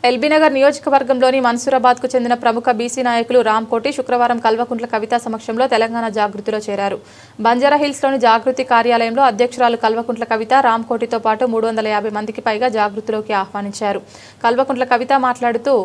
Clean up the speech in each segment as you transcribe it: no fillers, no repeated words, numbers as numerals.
ఎల్బీనగర్ నియోజకవర్గంలోని మన్సూరాబాద్ కు చెందిన ప్రముఖ బీసీ నాయకులు రామ్కోటి శుక్రవారం కల్వకుంట్ల కవిత సమక్షంలో తెలంగాణ జాగృతిలో చేరారు. బంజారాహిల్స్లోని జాగృతి కార్యాలయంలో అధ్యక్షురాలు కల్వకుంట్ల కవిత రామ్కోటితో పాటు 350 మందికి పైగా జాగృతిలోకి ఆహ్వానించారు. కల్వకుంట్ల కవిత మాట్లాడుతూ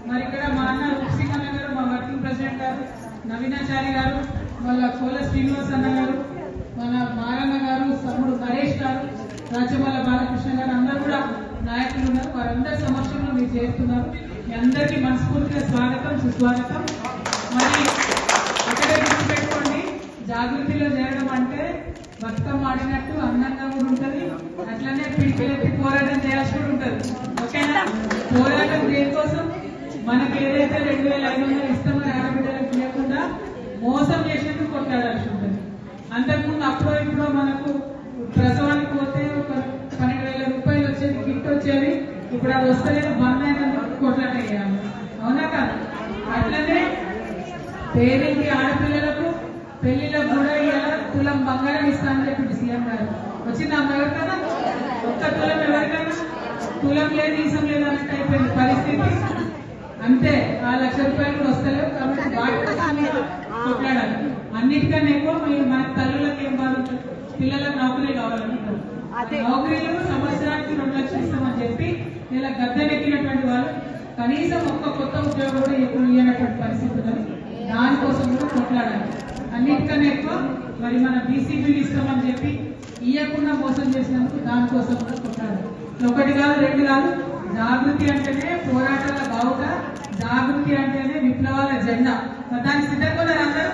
మరి ఇక్కడ మా అన్న రూపసింగన్న గారు, మా వర్కింగ్ ప్రెసిడెంట్ గారు నవీనాచారి గారు, వాళ్ళ కోల శ్రీనివాస్ అన్న గారు, మన మారన్న గారు, తమ్ముడు నరేష్ గారు, రాజమల్ల బాలకృష్ణ గారు అందరూ కూడా నాయకులు ఉన్నారు. వారందరి సమక్షంలో మీరు చేస్తున్నారు. మీ అందరికీ మనస్ఫూర్తిగా స్వాగతం, సుస్వాగతం. మరి ఒకటే గుర్తుపెట్టుకోండి, జాగృతిలో చేరడం అంటే బతుకమ్మ ఆడినట్టు అందంగా కూడా ఉంటుంది, అట్లనే పిడికిలెత్తి పోరాటం చేయాల్సి కూడా ఉంటుంది. ఓకేనా? పోరాటం దేనికోసం? మనకి ఏదైతే 2500 ఇస్తామని ఆడబిడ్డలకు లేకుండా మోసం చేసినట్టు కొట్లాడాల్సి ఉంటుంది. అంతకుముందు అప్పుడో ఇప్పుడో మనకు ప్రసవానికి పోతే ఒక 12,000 రూపాయలు వచ్చేది, కిట్ వచ్చేది. ఇప్పుడు అది వస్తలేదు, బంద్ అయినందుకు కొట్లాట చేయాలి. అవునా కాదు? అట్లనే పేరింటి ఆడపిల్లలకు పెళ్లిలకు కూడా ఇలా తులం బంగారం ఇస్తానని చెప్పింది సీఎం గారు. వచ్చింది అమ్మ ఎవరికైనా? ఒక్క తులం ఎవరికైనా? తులం లేదు, ఈసం లేదు అన్నట్టు అయిపోయింది పరిస్థితి. అంతే, 1 లక్ష రూపాయలు కూడా వస్తలేవు. కాబట్టి వాటి కొట్లాడాలి. అన్నిటికన్నా ఎక్కువ మన తల్లులకు ఏం బాధ ఉంటుంది? పిల్లలకు నౌకరీ కావాలంటారు. నౌకరీలు సంవత్సరానికి 2 లక్షలు ఇస్తామని చెప్పి ఇలా గద్దెనెక్కినటువంటి వాళ్ళు కనీసం ఒక్క కొత్త ఉద్యోగం కూడా ఎప్పుడు ఇవ్వనటువంటి పరిస్థితి ఉన్నది. దానికోసం కూడా కొట్లాడాలి. అన్నిటికన్నా ఎక్కువ మరి మన బీసీబీలు ఇస్తామని చెప్పి ఇవ్వకుండా మోసం చేసినందుకు దానికోసం కూడా కొట్లాడాలి. ఒకటి కాదు, 2 కాదు. జాగృతి అంటేనే పోరాటాల బావుట, జాగృతి అంటేనే విప్లవాల జెండా. దానికి సిద్ధంగా ఉన్నారు అందరూ.